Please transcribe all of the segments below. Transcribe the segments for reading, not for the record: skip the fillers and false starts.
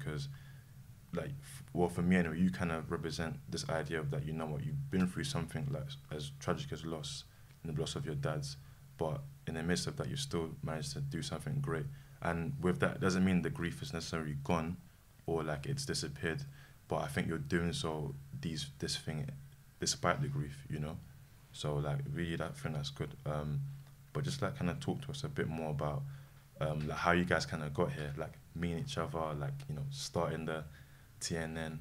because, like, well, for me anyway, you kind of represent this idea of that, you know what, you've been through something like as tragic as loss, and the loss of your dad's, but in the midst of that, you still managed to do something great. And with that, it doesn't mean the grief is necessarily gone or like it's disappeared, but I think you're doing so this thing despite the grief, you know. So like really, that thing that's good. But just like kind of talk to us a bit more about like how you guys kind of got here, like meeting each other, like, you know, starting the TNN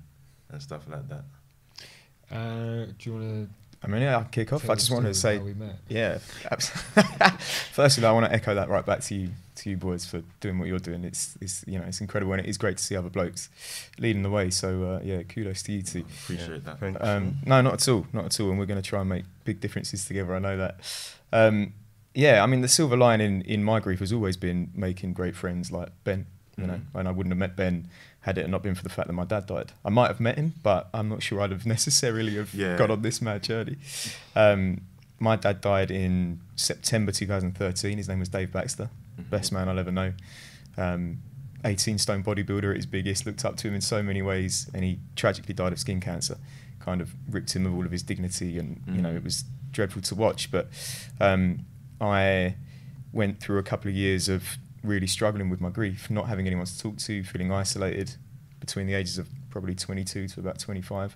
and stuff like that. Do you want to? I mean, yeah, I'll kick off. I just wanted to say, how we met. yeah, firstly, I want to echo that right back to you boys for doing what you're doing. It's you know, it's incredible, and it is great to see other blokes leading the way. So yeah, kudos to you two. Appreciate that. No, not at all, and we're going to try and make big differences together. I know that. Yeah, I mean, the silver lining in my grief has always been making great friends like Ben. You know, and I wouldn't have met Ben had it not been for the fact that my dad died. I might have met him, but I'm not sure I'd have necessarily got on this mad journey. My dad died in September 2013. His name was Dave Baxter, best man I'll ever know. 18-stone bodybuilder at his biggest, looked up to him in so many ways, and he tragically died of skin cancer. Kind of ripped him of all of his dignity, and you know, it was dreadful to watch. But I went through a couple of years of really struggling with my grief, not having anyone to talk to, feeling isolated between the ages of probably 22 to about 25.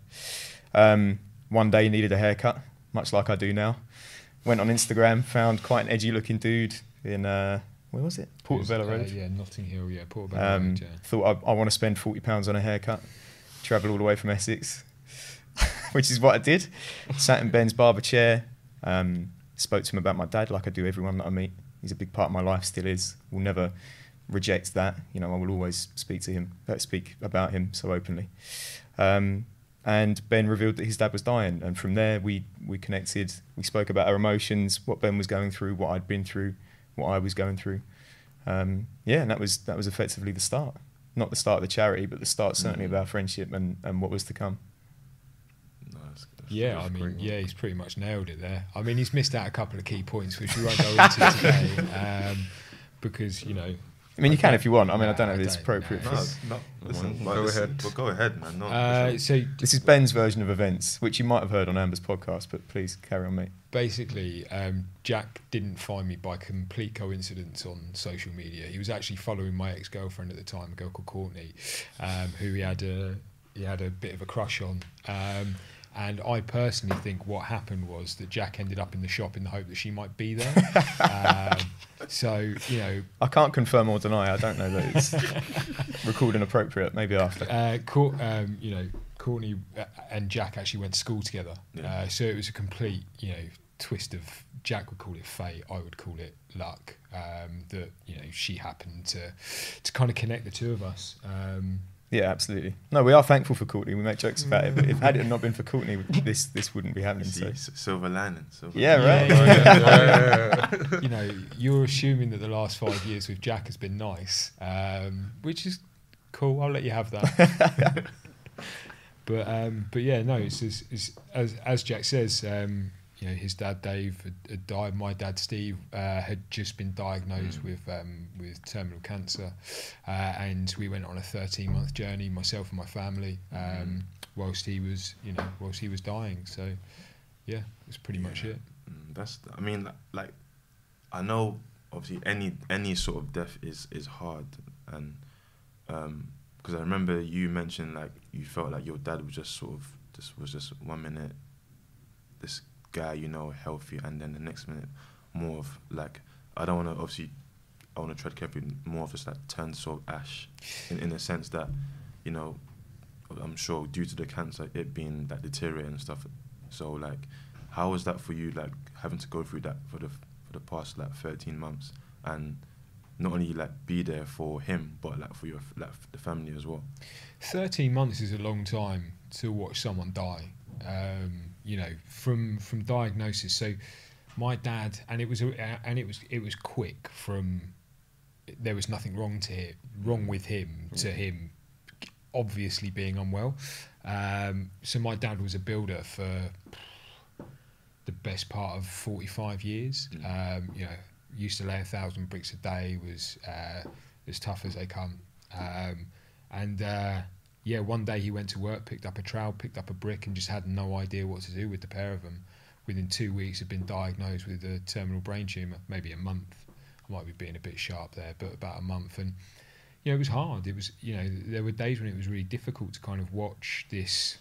One day needed a haircut, much like I do now. Went on Instagram, found quite an edgy looking dude in, where was it? Portobello Road. Yeah, Notting Hill, yeah, Portobello Road, yeah. Thought I want to spend £40 on a haircut, travel all the way from Essex, which is what I did. Sat in Ben's barber chair, spoke to him about my dad like I do everyone that I meet. He's a big part of my life, still is. Will never reject that. You know, I will always speak about him so openly. And Ben revealed that his dad was dying, and from there we connected. We spoke about our emotions, what Ben was going through, what I'd been through, what I was going through. And that was effectively the start. Not the start of the charity, but the start certainly of our friendship and what was to come. Yeah, I mean, yeah, he's pretty much nailed it there. I mean, he's missed out a couple of key points, which we won't go into today, because, you know... I mean, you can if you want. I mean, I don't know if it's appropriate. Listen, go ahead. Well, go ahead, man. So this is Ben's version of events, which you might have heard on Amber's podcast, but please carry on, mate. Basically, Jack didn't find me by complete coincidence on social media. He was actually following my ex-girlfriend at the time, a girl called Courtney, who he had a bit of a crush on. And I personally think what happened was that Jack ended up in the shop in the hope that she might be there. So, you know... I can't confirm or deny. I don't know that it's recording appropriate. Maybe after. You know, Courtney and Jack actually went to school together. Yeah. So it was a complete, you know, twist of... Jack would call it fate. I would call it luck. That, you know, she happened to kind of connect the two of us. Yeah, absolutely. No, we are thankful for Courtney. We make jokes about it, but if had it not been for Courtney, this wouldn't be happening. So. Silver lining. Yeah, right. Yeah. You know, you're assuming that the last 5 years with Jack has been nice, which is cool. I'll let you have that. But yeah, no. It's as Jack says. You know, his dad Dave had died. My dad Steve had just been diagnosed with terminal cancer, and we went on a 13-month journey, myself and my family, whilst he was dying. So, yeah, that's pretty much it. I mean, like, I know obviously any sort of death is hard, and because I remember you mentioned like you felt like your dad was just 1 minute this guy, you know, healthy, and then the next minute more of like, I want to tread carefully, more of just like turned sort of ash in the sense that, you know, I'm sure due to the cancer it being like deteriorating and stuff. So like, how was that for you, like having to go through that for the past like 13 months and not only like be there for him but like for your the family as well? 13 months is a long time to watch someone die. You know, from diagnosis. So my dad, and it was quick. From there was nothing wrong with him to him obviously being unwell. So my dad was a builder for the best part of 45 years. You know, used to lay 1,000 bricks a day. Was as tough as they come. And yeah, one day he went to work, picked up a trowel, picked up a brick, and just had no idea what to do with the pair of them. Within 2 weeks, had been diagnosed with a terminal brain tumour, maybe a month. I might be being a bit sharp there, but about a month. And you know, it was hard. It was, you know, there were days when it was really difficult to kind of watch this,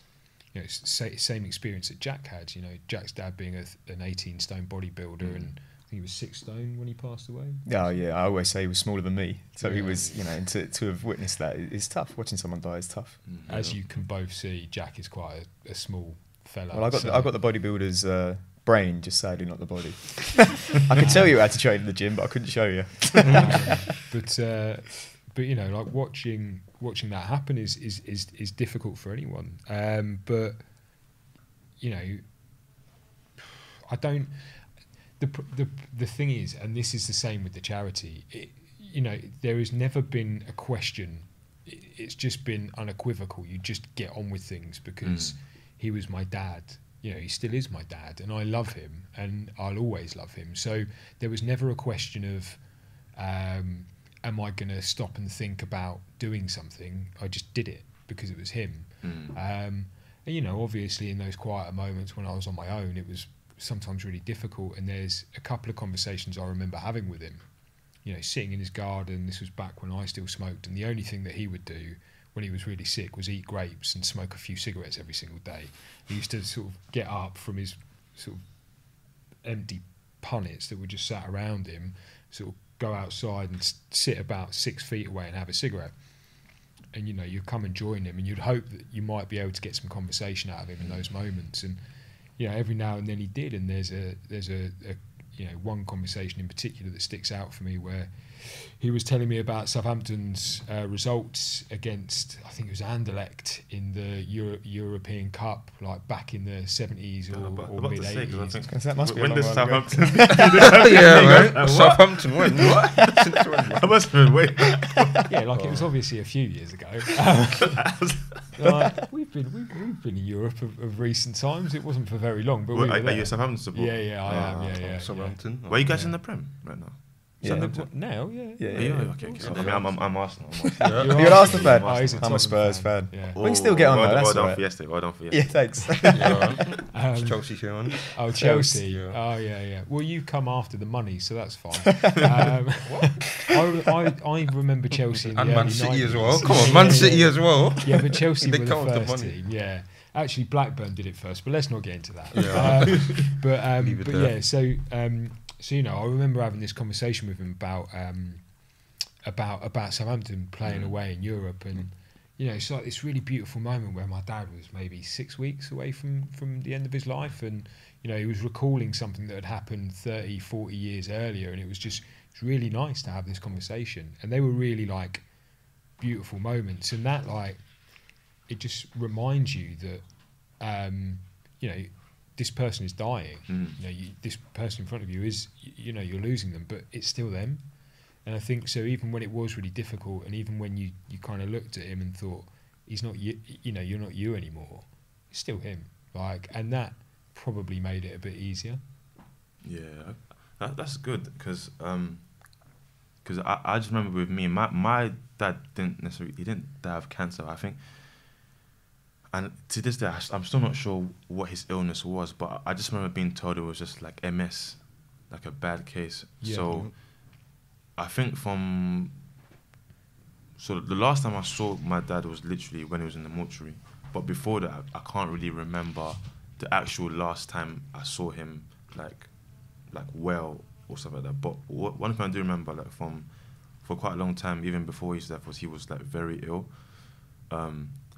you know, same experience that Jack had. You know, Jack's dad being an 18-stone bodybuilder, and I think he was 6 stone when he passed away. Oh yeah, I always say he was smaller than me, so he Yeah. was, you know, and to have witnessed that is tough. Watching someone die is tough. As you can both see, Jack is quite a small fella. Well, I got so- I got the bodybuilder's brain, just sadly not the body. I could tell you how to train in the gym, but I couldn't show you. But you know, like watching that happen is difficult for anyone. But you know, I don't. The thing is, and this is the same with the charity. You know, there has never been a question. It's just been unequivocal. You just get on with things because he was my dad. You know, he still is my dad, and I love him, and I'll always love him. So there was never a question of, am I going to stop and think about doing something? I just did it because it was him. And, you know, obviously in those quieter moments when I was on my own, it was sometimes really difficult. And there's a couple of conversations I remember having with him, you know, sitting in his garden. This was back when I still smoked, and the only thing that he would do when he was really sick was eat grapes and smoke a few cigarettes every single day. He used to sort of get up from his sort of empty punnets that were just sat around him, sort of go outside and sit about 6 feet away and have a cigarette. And, you know, you'd come and join him, and you'd hope that you might be able to get some conversation out of him in those moments. And, you know, every now and then he did. And there's a you know, one conversation in particular that sticks out for me where he was telling me about Southampton's results against, I think it was Anderlecht in the European Cup, like back in the 70s or mid 80s. That must be when a did long while ago. Southampton? Yeah, man. Southampton win. What? Since when? I must have been waiting. Yeah, like it was obviously a few years ago. Like, we've been in Europe of recent times. It wasn't for very long, but we were Are there. you a Southampton supporter? Yeah, I am. Yeah. Southampton. Were you guys in the Prem right now? Yeah. Southampton? Now, yeah. Yeah, Yeah, okay. I mean, I'm Arsenal. Yeah. You're an Arsenal fan. Oh, he's a I'm a Tottenham Spurs fan. Yeah. We can still get on though, that's well done alright. for yesterday. Well done for yesterday. Yeah, thanks. Yeah. Um, Chelsea here on. Oh, Chelsea. Yeah. Oh, yeah. Well, you come after the money, so that's fine. I remember Chelsea in the And early Man City 90s. as well. Come on, Man City as well. Yeah, but Chelsea They were come the with the first money. team. Yeah, actually Blackburn did it first, but let's not get into that. Yeah. Leave it But there. yeah, so you know, I remember having this conversation with him about Southampton playing away in Europe, and you know, it's like this really beautiful moment where my dad was maybe 6 weeks away from the end of his life, and you know, he was recalling something that had happened 30, 40 years earlier, and it's really nice to have this conversation, and they were really like beautiful moments, and that like it just reminds you that you know, this person is dying. You know, this person in front of you is, you know, you're losing them, but it's still them. And I think so. Even when it was really difficult, and even when you kind of looked at him and thought he's not you, you know, you're not you anymore. It's still him. Like, and that probably made it a bit easier. Yeah, that's good because I just remember with me, my dad he didn't die of cancer, I think. And to this day, I'm still not sure what his illness was, but I just remember being told it was just like MS, like a bad case. Yeah. So I think so the last time I saw my dad was literally when he was in the mortuary. But before that, I can't really remember the actual last time I saw him like well or stuff like that. But one thing I do remember, like for quite a long time, even before his death, was he was like very ill.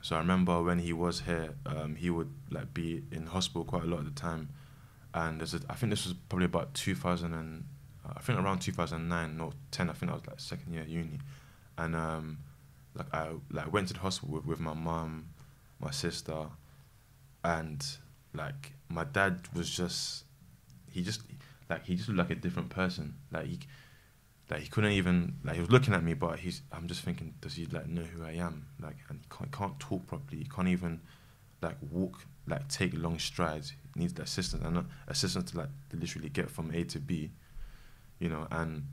So I remember when he was here, he would like be in hospital quite a lot of the time. And I think this was probably about 2000 and I think around 2009 or 10. I think I was like second year uni, and I went to the hospital with my mum, my sister, and like my dad was he just looked like a different person. Like he couldn't even, like, he was looking at me, but I'm just thinking, does he like know who I am? Like, and he can't talk properly. He can't even like walk, like take long strides. He needs the assistance to like literally get from A to B, you know. And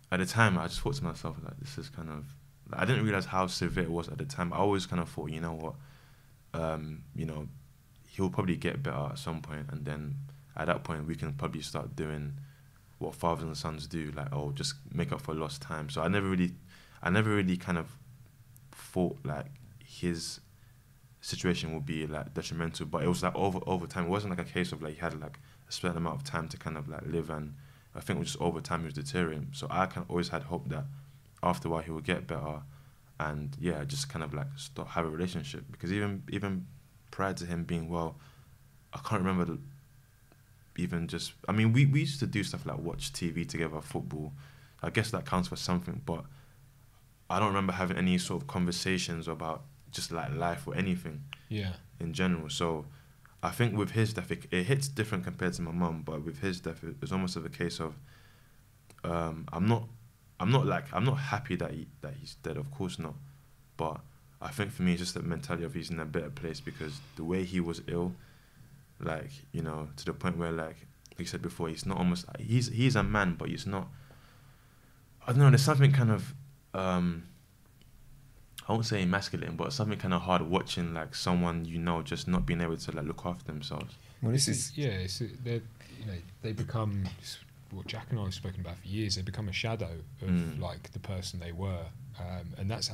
at the time, I just thought to myself, like, this is kind of Like, I didn't realize how severe it was at the time. I always kind of thought, you know what, you know, he'll probably get better at some point, and then at that point we can probably start doing what fathers and sons do, like, oh, just make up for lost time. So I never really kind of thought like his situation would be like detrimental, but it was like over time. It wasn't like a case of like he had like a certain amount of time to kind of like live, and I think it was just over time he was deteriorating. So I kind of always had hope that after a while he would get better, and yeah, just kind of like have a relationship, because even prior to him being well, I can't remember even just, I mean, we used to do stuff like watch TV together, football. I guess that counts for something, but I don't remember having any sort of conversations about just like life or anything in general. So I think with his death, it hits different compared to my mum, but with his death, it's almost of a case of I'm not happy that he's dead, of course not, but I think for me it's just the mentality of he's in a better place, because the way he was ill, like, you know, to the point where, like you said before, he's not almost, he's a man, but he's not, I don't know, there's something kind of I won't say emasculating, but something kind of hard watching like someone, you know, just not being able to like look after themselves. Well, this is they become what Jack and I have spoken about for years. They become a shadow of like the person they were, and that's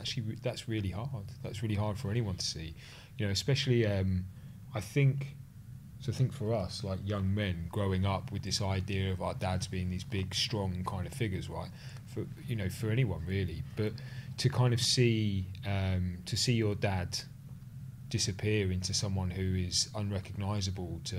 really hard. That's really hard for anyone to see, you know, especially I think for us, like young men growing up with this idea of our dads being these big, strong kind of figures, right? For anyone really, but to kind of see your dad disappear into someone who is unrecognisable to,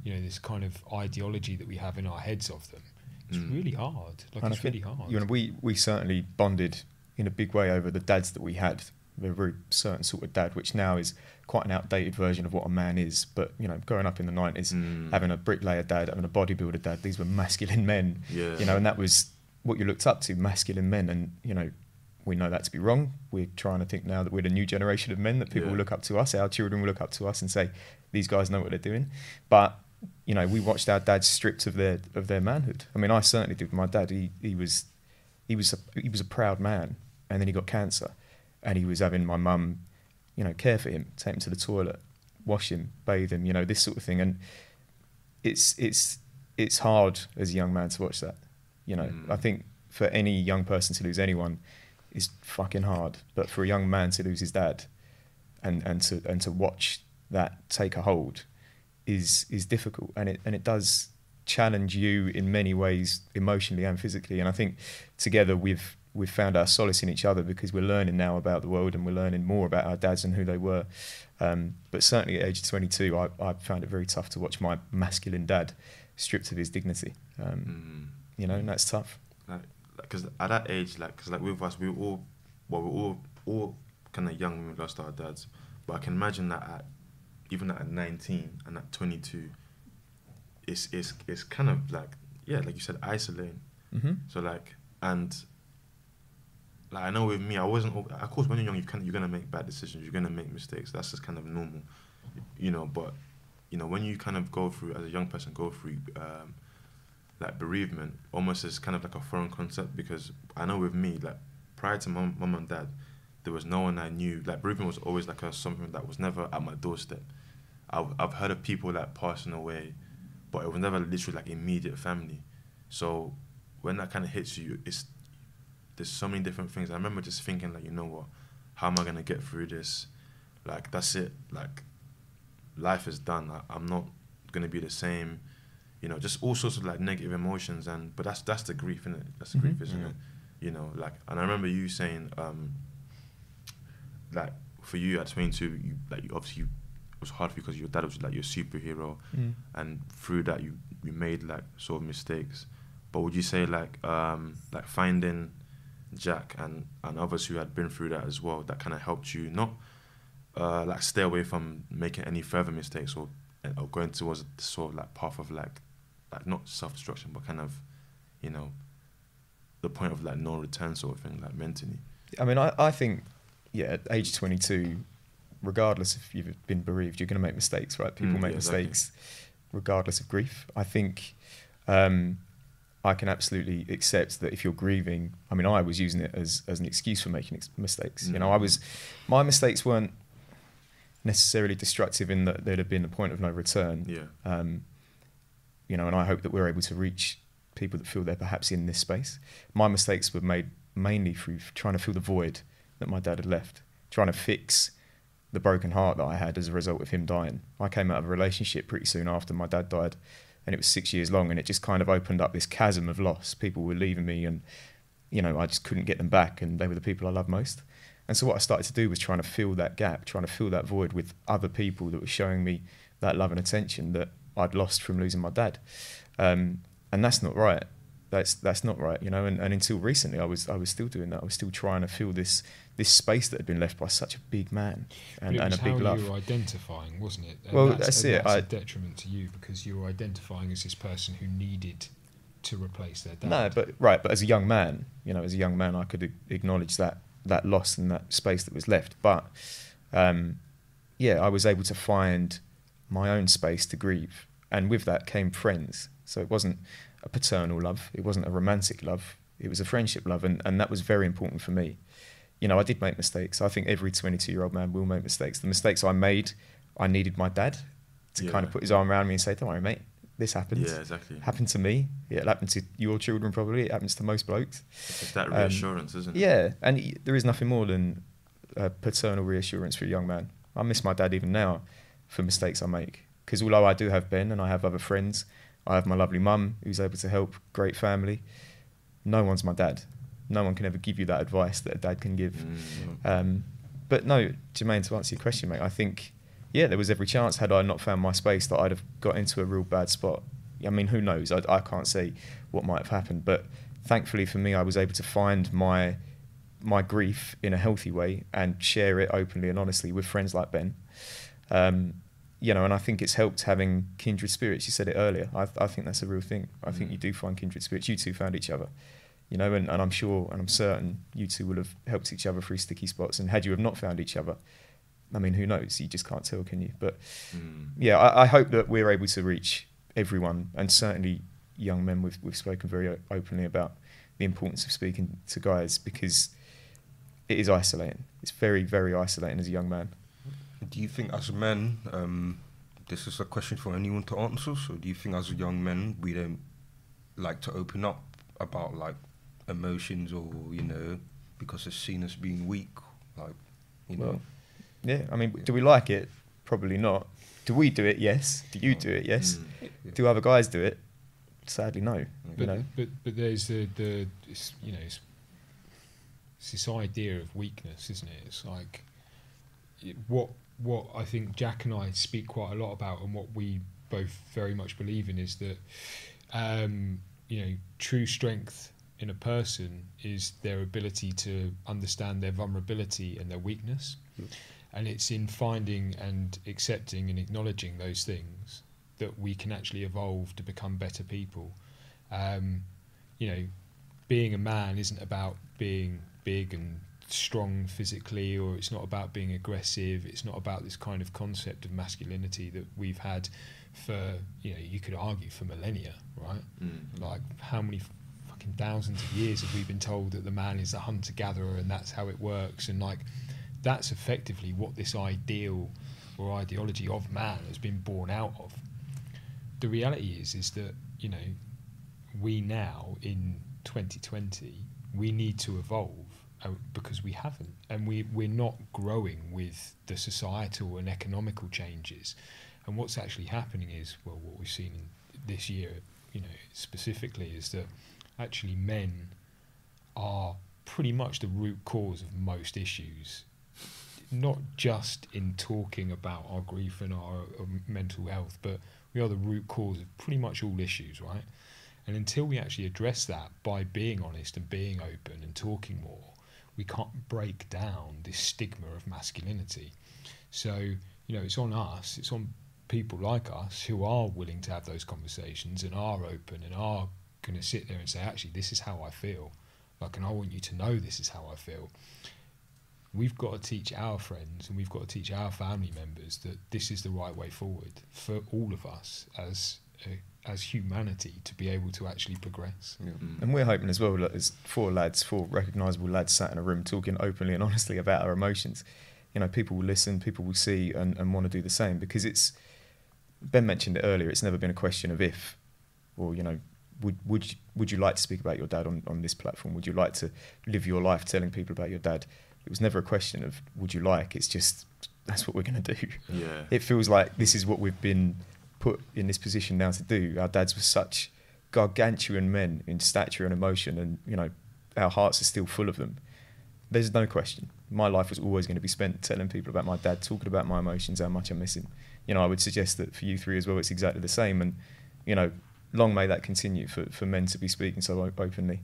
you know, this kind of ideology that we have in our heads of them, it's really hard. Like, and it's really hard. You know, we certainly bonded in a big way over the dads that we had. They're a very certain sort of dad, which now is quite an outdated version of what a man is. But, you know, growing up in the 90s, having a bricklayer dad, having a bodybuilder dad, these were masculine men. Yeah. You know, and that was what you looked up to, masculine men. And, you know, we know that to be wrong. We're trying to think now that we're the new generation of men, that people will look up to us, our children will look up to us and say, these guys know what they're doing. But, you know, we watched our dads stripped of their manhood. I mean, I certainly did with my dad. He was a proud man, and then he got cancer, and he was having my mum, you know, care for him, take him to the toilet, wash him, bathe him, you know, this sort of thing. And it's hard as a young man to watch that. You know, I think for any young person to lose anyone is fucking hard, but for a young man to lose his dad and to watch that take a hold is difficult, and it does challenge you in many ways, emotionally and physically. And I think together we've found our solace in each other, because we're learning now about the world, and we're learning more about our dads and who they were. But certainly at age 22, I found it very tough to watch my masculine dad stripped of his dignity. You know, and that's tough. Because at that age, because with us, we're all kind of young when we lost our dads. But I can imagine that even at 19 and at 22, it's kind of like, yeah, like you said, isolating. So I know with me, I wasn't. Of course, when you're young, you're gonna make bad decisions. You're gonna make mistakes. That's just kind of normal, you know. But you know, when you kind of go through, as a young person, like bereavement, almost as kind of like a foreign concept, because I know with me, like prior to mum and dad, there was no one I knew. Like bereavement was always like something that was never at my doorstep. I've heard of people like passing away, but it was never literally like immediate family. So when that kind of hits you, there's so many different things. I remember just thinking, like, you know what, how am I gonna get through this? Like, that's it. Like, life is done. I'm not gonna be the same. You know, just all sorts of like negative emotions, but that's the grief, isn't it? That's the grief, isn't it? You know, like, and I remember you saying, like, for you at 22, obviously it was hard for you because your dad was like your superhero, and through that you made like sort of mistakes. But would you say like finding Jack and others who had been through that as well, that kind of helped you not like stay away from making any further mistakes or going towards the sort of like path of like not self-destruction, but kind of, you know, the point of like no return sort of thing, like mentally? I mean, I think, yeah, at age 22, regardless if you've been bereaved, you're going to make mistakes, right? People make mistakes regardless of grief. I think I can absolutely accept that if you're grieving, I mean, I was using it as an excuse for making mistakes. You know, my mistakes weren't necessarily destructive in that there'd have been a point of no return. Yeah. You know, and I hope that we're able to reach people that feel they're perhaps in this space. My mistakes were made mainly through trying to fill the void that my dad had left, trying to fix the broken heart that I had as a result of him dying. I came out of a relationship pretty soon after my dad died, and it was 6 years long, and it just kind of opened up this chasm of loss. People were leaving me, and, you know, I just couldn't get them back, and they were the people I loved most. And so what I started to do was trying to fill that gap, trying to fill that void with other people that were showing me that love and attention that I'd lost from losing my dad. And that's not right. That's not right, you know. And until recently, I was still doing that. I was still trying to fill this space that had been left by such a big man and a big love. You were identifying, wasn't it? And well, that's it. That's a detriment to you because you were identifying as this person who needed to replace their dad. No, but as a young man, you know, I could acknowledge that loss and that space that was left. But yeah, I was able to find my own space to grieve, and with that came friends. So it wasn't a paternal love, it wasn't a romantic love, it was a friendship love, and that was very important for me. You know, I did make mistakes. I think every 22-year-old man will make mistakes. The mistakes I made, I needed my dad to kind of put his arm around me and say, don't worry, mate, this happened. Yeah, exactly. Happened to me. Yeah, it happened to your children probably. It happens to most blokes. It's that reassurance, isn't it? Yeah, and there is nothing more than paternal reassurance for a young man. I miss my dad even now for mistakes I make. Because although I do have Ben and I have other friends, I have my lovely mum who's able to help, great family, no one's my dad. No one can ever give you that advice that a dad can give. But no, Jermaine, to answer your question, mate, I think, yeah, there was every chance, had I not found my space, that I'd have got into a real bad spot. I mean, who knows? I can't say what might have happened. But thankfully for me, I was able to find my grief in a healthy way and share it openly and honestly with friends like Ben. You know, and I think it's helped having kindred spirits. You said it earlier. I think that's a real thing. I think you do find kindred spirits. You two found each other. You know, and I'm sure and I'm certain you two will have helped each other through sticky spots. And had you have not found each other, I mean, who knows? You just can't tell, can you? But yeah, I hope that we're able to reach everyone, and certainly young men. We've spoken very openly about the importance of speaking to guys, because it is isolating. It's very, very isolating as a young man. Do you think as men, this is a question for anyone to answer, so do you think as young men we don't like to open up about like emotions, or, you know, because it's seen as being weak, like, you know? Well, yeah, I mean, do we like it? Probably not. Do we do it? Yes. Do you do it? Yes. Do other guys do it? Sadly, no. But, you know. But there's the you know, it's this idea of weakness, isn't it? It's like what I think Jack and I speak quite a lot about, and what we both very much believe in, is that you know, true strength in a person is their ability to understand their vulnerability and their weakness. And it's in finding and accepting and acknowledging those things that we can actually evolve to become better people. You know, being a man isn't about being big and strong physically, or it's not about being aggressive. It's not about this kind of concept of masculinity that we've had for, you know, you could argue for millennia, right? Like, how many fucking thousands of years have we been told that the man is a hunter-gatherer and that's how it works? And like, that's effectively what this ideal or ideology of man has been born out of. The reality is that, you know, we now in 2020, we need to evolve because we haven't, and we're not growing with the societal and economical changes. And what's actually happening is, well, what we've seen in this year, you know, specifically, is that actually men are pretty much the root cause of most issues. Not just in talking about our grief and our mental health, but we are the root cause of pretty much all issues, right? And until we actually address that by being honest and being open and talking more, we can't break down this stigma of masculinity. So, you know, it's on us, it's on people like us who are willing to have those conversations and are open and are going to sit there and say, actually, this is how I feel. Like, and I want you to know this is how I feel. We've got to teach our friends and we've got to teach our family members that this is the right way forward for all of us as a as humanity to be able to actually progress. Yeah. And we're hoping as well that as four recognisable lads sat in a room talking openly and honestly about our emotions, you know, people will listen, people will see and want to do the same, because it's, Ben mentioned it earlier, it's never been a question of if, or, you know, would you like to speak about your dad on this platform? Would you like to live your life telling people about your dad? It was never a question of would you like, it's just, that's what we're going to do. Yeah. It feels like this is what we've been put in this position now to do. Our dads were such gargantuan men in stature and emotion, and, you know, our hearts are still full of them. There's no question. My life was always going to be spent telling people about my dad, talking about my emotions, how much I miss him. You know, I would suggest that for you three as well, it's exactly the same. And, you know, long may that continue for men to be speaking so openly.